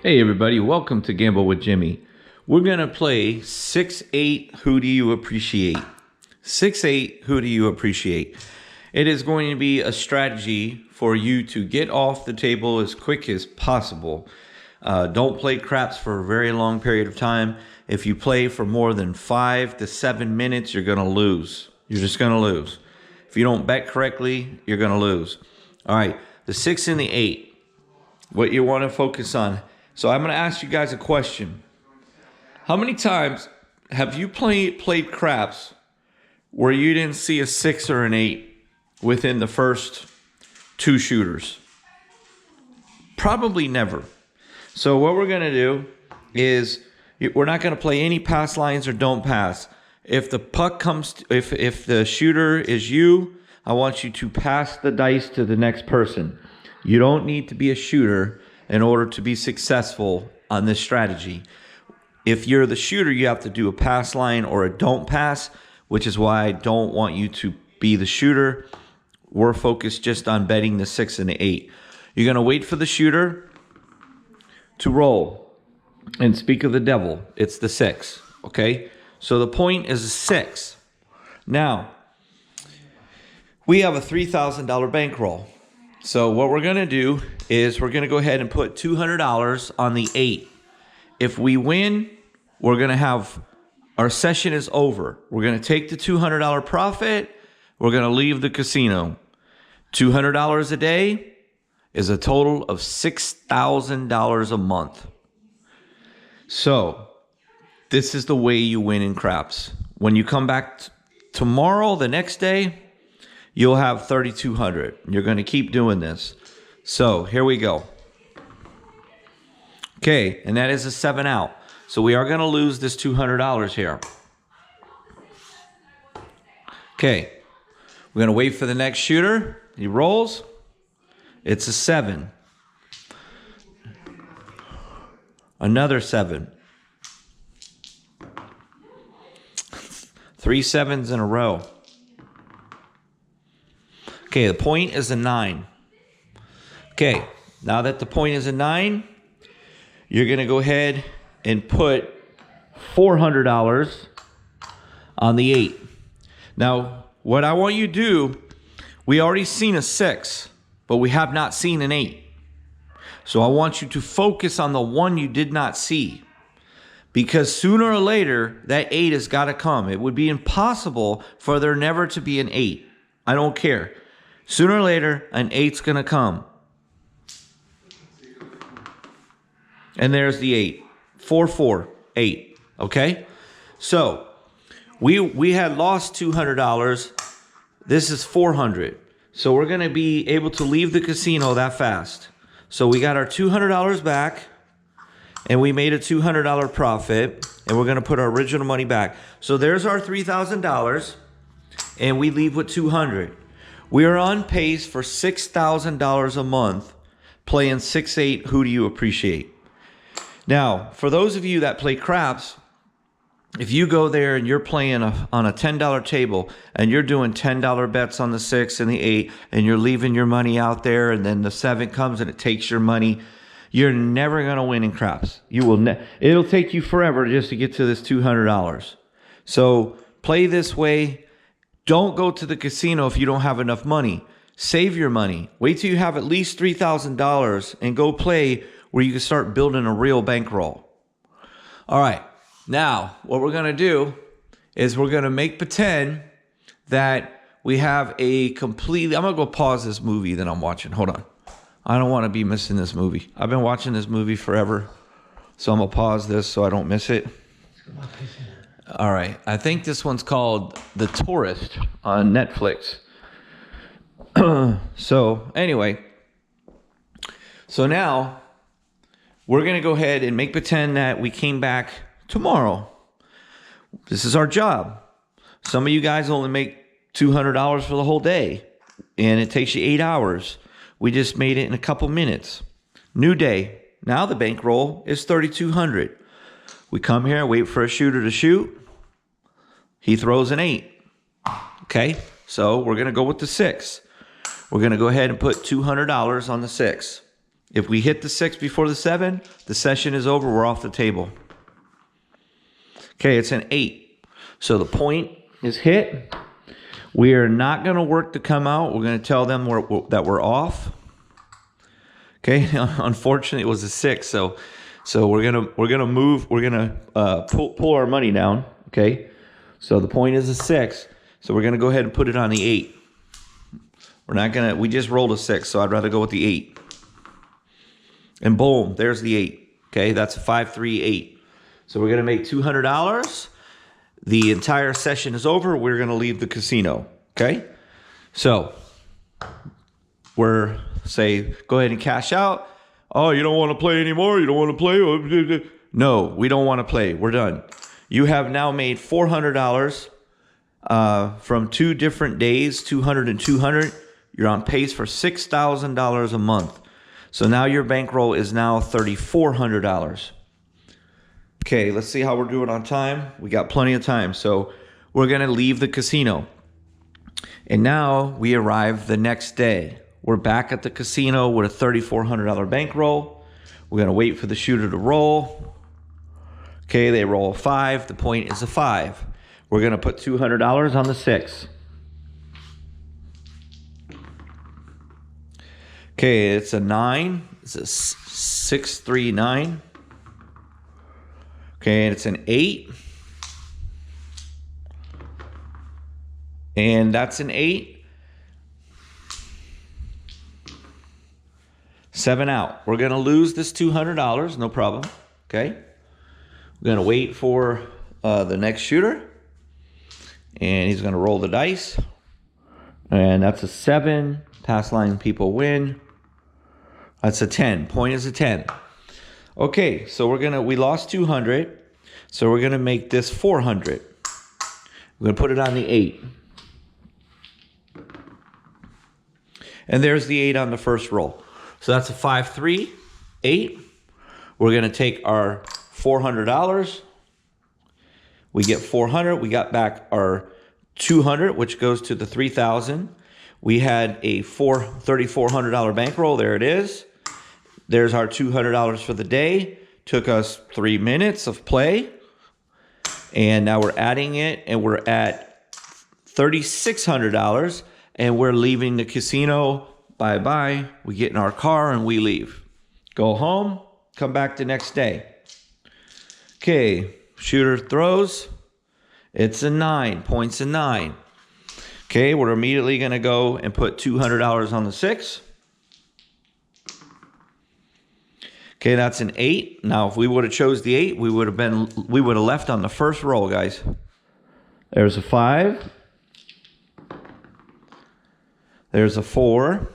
Hey everybody, welcome to Gamble with Jimmy. We're going to play 6-8 Who Do You Appreciate? 6-8 Who Do You Appreciate? It is going to be a strategy for you to get off the table as quick as possible. Don't play craps for a very long period of time. If you play for more than 5 to 7 minutes, you're going to lose. You're just going to lose. If you don't bet correctly, you're going to lose. All right, the 6 and the 8, what you want to focus on. So I'm going to ask you guys a question. How many times have you played craps where you didn't see a 6 or an 8 within the first 2 shooters? Probably never. So what we're going to do is we're not going to play any pass lines or don't pass. If the puck comes, if the shooter is you, I want you to pass the dice to the next person. You don't need to be a shooter in order to be successful on this strategy. If you're the shooter, you have to do a pass line or a don't pass, which is why I don't want you to be the shooter. We're focused just on betting the 6 and the 8. You're going to wait for the shooter to roll. And speak of the devil, it's the 6, okay? So the point is a 6. Now, we have a $3,000 bankroll. So what we're going to do is we're going to go ahead and put $200 on the 8. If we win, we're going to have, our session is over. We're going to take the $200 profit. We're going to leave the casino. $200 a day is a total of $6,000 a month. So this is the way you win in craps. When you come back tomorrow, the next day, you'll have $3,200. You're going to keep doing this. So here we go. Okay, and that is a 7 out. So we are going to lose this $200 here. Okay, we're going to wait for the next shooter. He rolls. It's a 7. Another 7. 3 7s in a row. Okay, the point is a 9. Okay, now that the point is a 9, you're going to go ahead and put $400 on the 8. Now, what I want you to do, we already seen a 6, but we have not seen an 8. So I want you to focus on the one you did not see. Because sooner or later, that 8 has got to come. It would be impossible for there never to be an 8. I don't care. Sooner or later, an 8's going to come. And there's the 8. 4, 4, 8. Okay? So, we had lost $200. This is $400. So we're going to be able to leave the casino that fast. So we got our $200 back. And we made a $200 profit. And we're going to put our original money back. So there's our $3,000. And we leave with $200. We are on pace for $6,000 a month playing 6-8 Who Do You Appreciate? Now, for those of you that play craps, if you go there and you're playing on a $10 table and you're doing $10 bets on the 6 and the 8 and you're leaving your money out there and then the 7 comes and it takes your money, you're never going to win in craps. You will. It'll take you forever just to get to this $200. So play this way. Don't go to the casino if you don't have enough money. Save your money. Wait till you have at least $3,000 and go play where you can start building a real bankroll. All right. Now, what we're going to do is we're going to make pretend that we have a completely... I'm going to go pause this movie that I'm watching. Hold on. I don't want to be missing this movie. I've been watching this movie forever. So I'm going to pause this so I don't miss it. All right. I think this one's called The Tourist on Netflix. So anyway. So now we're going to go ahead and make pretend that we came back tomorrow. This is our job. Some of you guys only make $200 for the whole day. And it takes you 8 hours. We just made it in a couple minutes. New day. Now the bankroll is $3,200. We come here, wait for a shooter to shoot. He throws an 8. Okay, so we're going to go with the 6. We're going to go ahead and put $200 on the 6. If we hit the 6 before the 7, the session is over. We're off the table. Okay, it's an 8. So the point is hit. We are not going to work to come out. We're going to tell them that we're off. Okay, unfortunately, it was a 6. So we're gonna move. We're gonna pull our money down. Okay, so the point is a 6. So we're gonna go ahead and put it on the 8. We're not gonna. We just rolled a 6, so I'd rather go with the 8. And boom, there's the 8. Okay, that's a 5, 3, 8. So we're gonna make $200. The entire session is over. We're gonna leave the casino. Okay, so we're go ahead and cash out. Oh, you don't want to play anymore? You don't want to play? No, we don't want to play. We're done. You have now made $400 from 2 different days, 200 and 200. You're on pace for $6,000 a month. So now your bankroll is now $3,400. Okay, let's see how we're doing on time. We got plenty of time. So we're going to leave the casino. And now we arrive the next day. We're back at the casino with a $3,400 bankroll. We're going to wait for the shooter to roll. Okay, they roll a 5. The point is a 5. We're going to put $200 on the 6. Okay, it's a 9. It's a 6, 3, 9. Okay, and it's an 8. And that's an 8. 7 out. We're going to lose this $200. No problem. Okay. We're going to wait for the next shooter. And he's going to roll the dice. And that's a 7. Pass line people win. That's a 10. Point is a 10. Okay. So we lost 200. So we're going to make this 400. We're going to put it on the 8. And there's the 8 on the first roll. So that's a 5, 3, 8. We're going to take our $400. We get 400. We got back our 200, which goes to the 3,000. We had a $3,400 bankroll. There it is. There's our $200 for the day. Took us 3 minutes of play. And now we're adding it, and we're at $3,600. And we're leaving the casino. Bye-bye. We get in our car and we leave. Go home. Come back the next day. Okay. Shooter throws. It's a 9. Points a 9. Okay. We're immediately going to go and put $200 on the 6. Okay. That's an 8. Now, if we would have chose the 8, we would have left on the first roll, guys. There's a 5. There's a 4.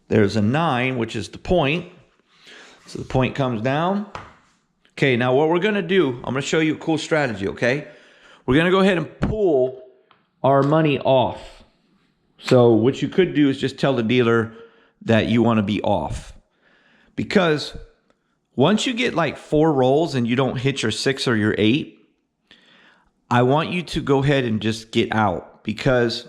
There's a 9, which is the point. So the point comes down. Okay, now what we're going to do, I'm going to show you a cool strategy, okay? We're going to go ahead and pull our money off. So what you could do is just tell the dealer that you want to be off. Because once you get like 4 rolls and you don't hit your 6 or your 8, I want you to go ahead and just get out. Because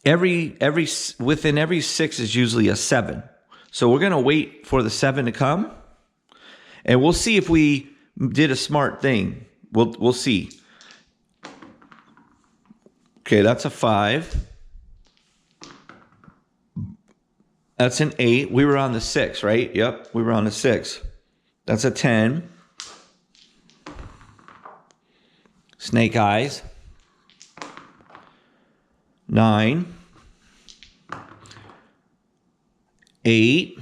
within every 6 is usually a 7. So we're going to wait for the 7 to come. And we'll see if we did a smart thing. We'll see. Okay, that's a 5. That's an 8. We were on the 6, right? Yep, we were on the 6. That's a 10. Snake eyes. 9. 8.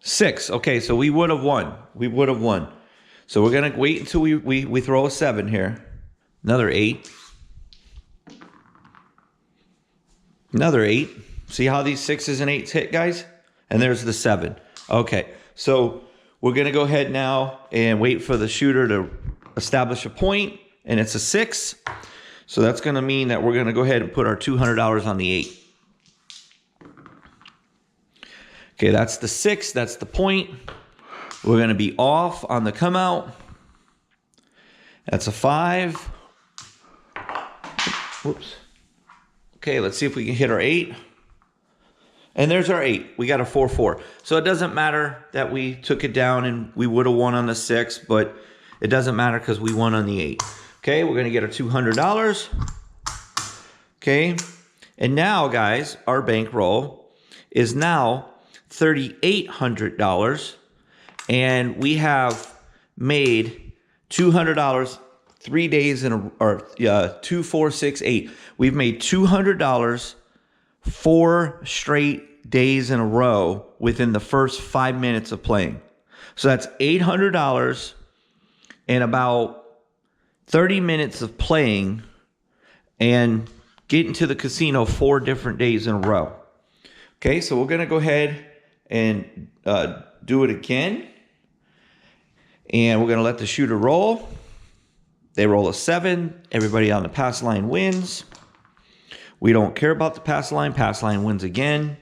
6. Okay, so we would have won. We would have won. So we're going to wait until we throw a 7 here. Another 8. Another 8. See how these 6s and 8s hit, guys? And there's the 7. Okay, so we're going to go ahead now and wait for the shooter to establish a point, and it's a 6. So that's going to mean that we're going to go ahead and put our $200 on the 8. Okay, that's the 6. That's the point. We're going to be off on the come out. That's a 5. Whoops. Okay, let's see if we can hit our 8. And there's our 8. We got a 4-4. So it doesn't matter that we took it down and we would have won on the 6, but it doesn't matter because we won on the 8. Okay, we're going to get our $200. Okay, and now, guys, our bankroll is now $3,800. And we have made $200 3 days in a, or 2, 4, 6, 8. We've made $200 4 straight days in a row within the first 5 minutes of playing. So that's $800 in about 30 minutes of playing and getting to the casino 4 different days in a row. Okay, so we're going to go ahead and do it again. And we're going to let the shooter roll. They roll a 7. Everybody on the pass line wins. We don't care about the pass line. Pass line wins again.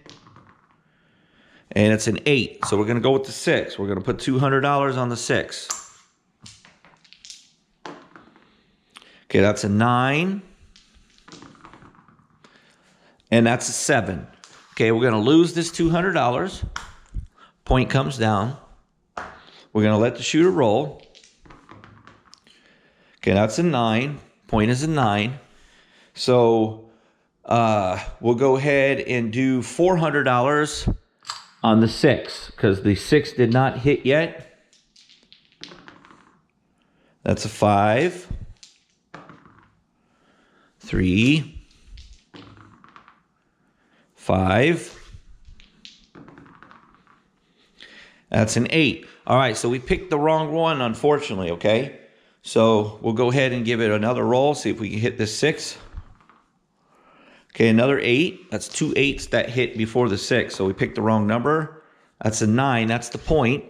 And it's an 8. So we're going to go with the 6. We're going to put $200 on the 6. Okay, that's a 9. And that's a 7. Okay, we're going to lose this $200. Point comes down. We're going to let the shooter roll. Okay, that's a 9. Point is a 9. So we'll go ahead and do $400 on the 6 because the 6 did not hit yet. That's a 5. 3. 5. That's an 8. All right, so we picked the wrong one, unfortunately, okay? So we'll go ahead and give it another roll, see if we can hit this 6. Okay, another 8. That's 2 8s that hit before the 6, so we picked the wrong number. That's a 9. That's the point.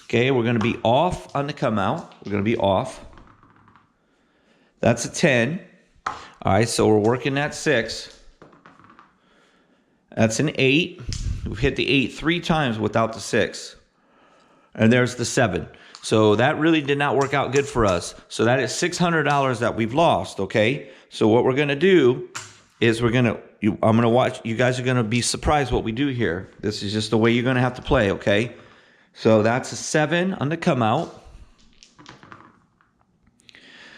Okay, we're going to be off on the come out. We're going to be off. That's a 10. All right, so we're working that 6. That's an 8. We've hit the 8 3 times without the 6. And there's the 7. So that really did not work out good for us. So that is $600 that we've lost, okay? So what we're going to do is I'm going to watch. You guys are going to be surprised what we do here. This is just the way you're going to have to play, okay? So that's a 7 on the come out.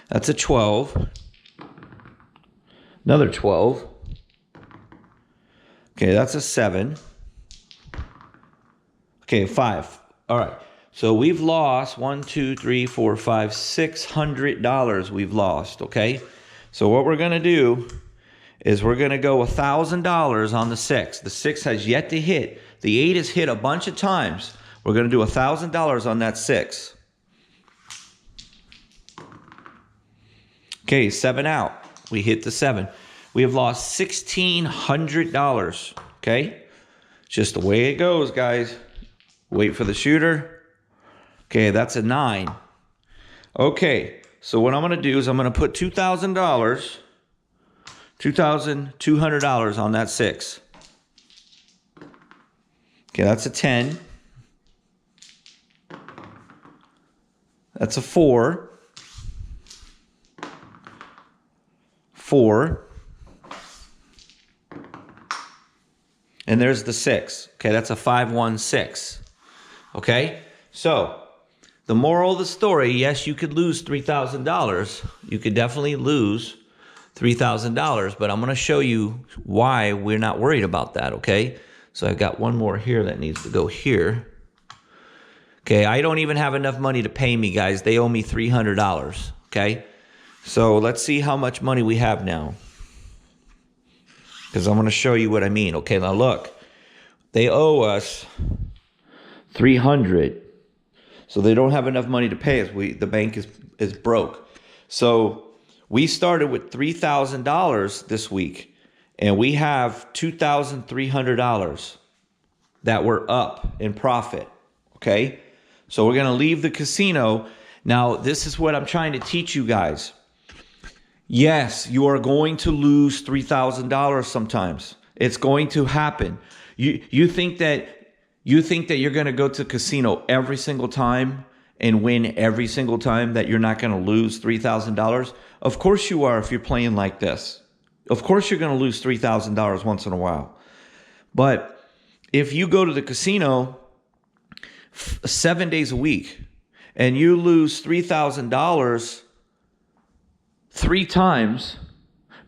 That's a 12. Another 12. Okay, that's a 7. Okay, 5. All right. So we've lost $600 we've lost, okay? So what we're going to do is we're going to go $1,000 on the 6. The 6 has yet to hit. The 8 has hit a bunch of times. We're going to do $1,000 on that 6. Okay, 7 out. We hit the 7. We have lost $1,600, okay? Just the way it goes, guys. Wait for the shooter. Okay, that's a 9. Okay, so what I'm going to do is I'm going to put $2,200 on that 6. Okay, that's a 10. That's a 4. 4. And there's the 6. Okay, that's a 5-1-6. Okay, so the moral of the story, yes, you could lose $3,000. You could definitely lose $3,000, but I'm going to show you why we're not worried about that, okay? So I've got one more here that needs to go here. Okay, I don't even have enough money to pay me, guys. They owe me $300, okay? So let's see how much money we have now, because I'm going to show you what I mean. Okay, now look. They owe us $300. So they don't have enough money to pay us. The bank is broke. So we started with $3,000 this week, and we have $2,300 that we're up in profit, okay? So we're going to leave the casino. Now, this is what I'm trying to teach you guys. Yes, you are going to lose $3,000 sometimes. It's going to happen. You think that you're going to go to the casino every single time and win every single time, that you're not going to lose $3,000? Of course you are if you're playing like this. Of course, you're going to lose $3,000 once in a while. But if you go to the casino 7 days a week and you lose $3,000 3 times,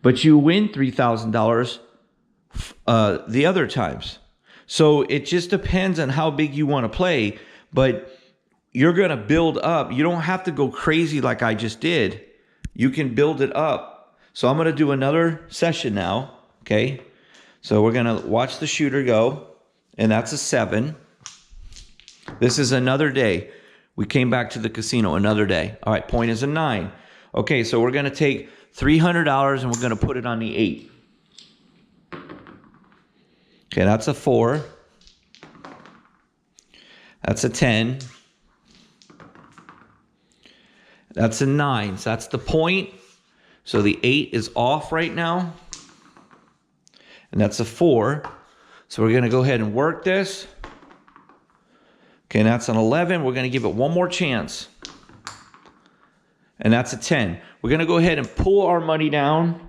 but you win $3,000 the other times. So it just depends on how big you want to play, but you're going to build up. You don't have to go crazy like I just did. You can build it up. So I'm going to do another session now, okay? So we're going to watch the shooter go, and that's a 7. This is another day. We came back to the casino another day. All right, point is a 9. Okay, so we're going to take $300 and we're going to put it on the 8. Okay, that's a 4. That's a 10. That's a 9. So that's the point. So the 8 is off right now. And that's a 4. So we're going to go ahead and work this. Okay, and that's an 11. We're going to give it one more chance. And that's a 10. We're going to go ahead and pull our money down.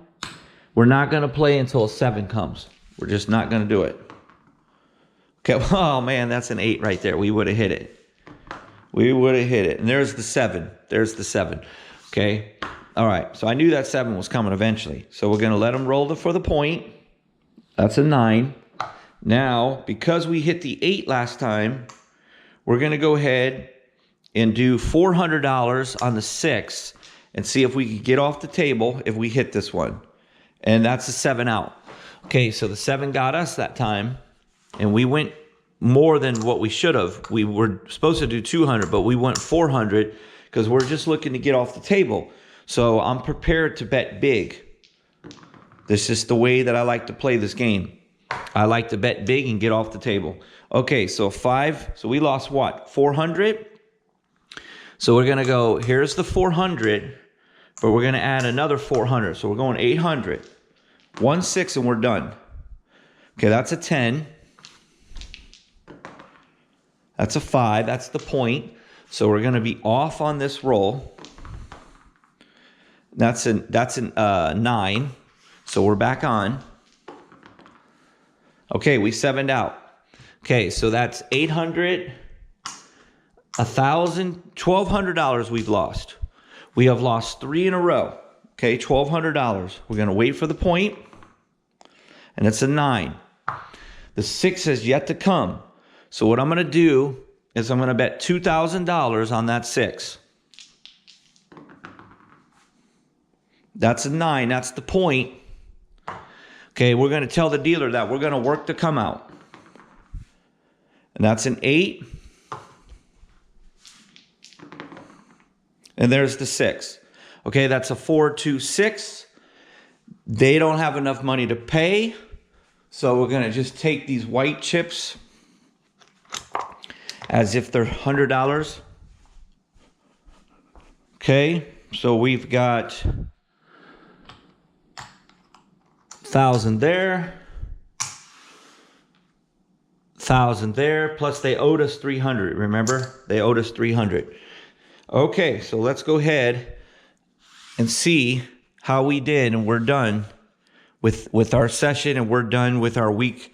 We're not going to play until a 7 comes. We're just not going to do it. Okay, oh man, that's an 8 right there. We would have hit it. We would have hit it. And there's the 7. There's the 7. Okay. All right. So I knew that 7 was coming eventually. So we're going to let them roll for the point. That's a 9. Now, because we hit the 8 last time, we're going to go ahead and do $400 on the 6 and see if we can get off the table if we hit this one. And that's a 7 out. Okay, so the 7 got us that time, and we went more than what we should have. We were supposed to do 200, but we went 400 because we're just looking to get off the table. So I'm prepared to bet big. This is the way that I like to play this game. I like to bet big and get off the table. Okay, so 5. So we lost what? 400? So we're going to go, here's the 400, but we're going to add another 400. So we're going 800. 1 6 and we're done. Okay, that's a 10. That's a 5. That's the point. So we're going to be off on this roll. That's an 9. So we're back on. Okay, we 7'd out. Okay, so that's 800, 1,000, $1,200 we've lost. We have lost 3 in a row. Okay, $1,200. We're going to wait for the point, and it's a 9. The 6 has yet to come. So what I'm going to do is I'm going to bet $2,000 on that 6. That's a 9. That's the point. Okay, we're going to tell the dealer that we're going to work to come out. And that's an 8. And there's the 6. Okay, that's a 4, 2, 6. They don't have enough money to pay. So we're going to just take these white chips as if they're $100. Okay, so we've got 1,000 there, 1,000 there, plus they owed us 300. Remember, they owed us 300. Okay, so let's go ahead and see how we did, and we're done with our session, and we're done with our week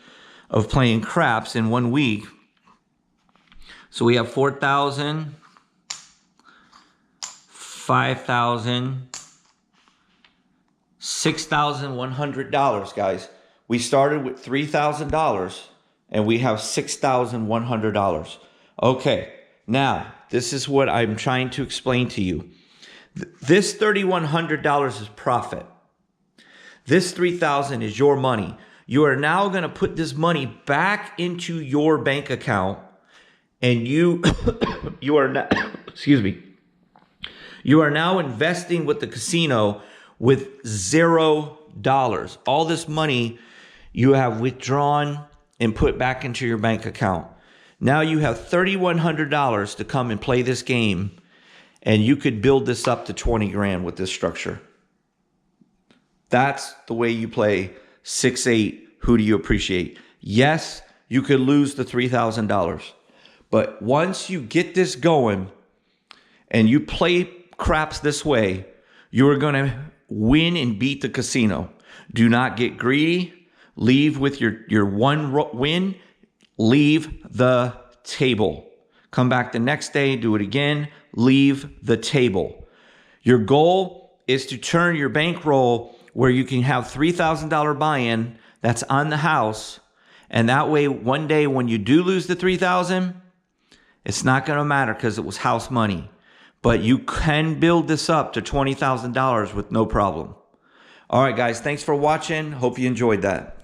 of playing craps in 1 week. So we have 4,000, 5,000, $6,100, guys. We started with $3,000 and we have $6,100. Okay, now this is what I'm trying to explain to you. This $3,100 is profit. This $3,000 is your money. You are now going to put this money back into your bank account, and you are not, excuse me. You are now investing with the casino with $0. All this money you have withdrawn and put back into your bank account. Now you have $3,100 to come and play this game, and you could build this up to 20 grand with this structure. That's the way you play 6-8. Who do you appreciate? Yes, you could lose the $3,000, but once you get this going and you play craps this way, you are going to win and beat the casino. Do not get greedy. Leave with your one win. Leave the table. Come back the next day, do it again. Leave the table. Your goal is to turn your bankroll where you can have $3,000 buy-in that's on the house. And that way, one day when you do lose the $3,000, it's not going to matter because it was house money. But you can build this up to $20,000 with no problem. All right, guys, thanks for watching. Hope you enjoyed that.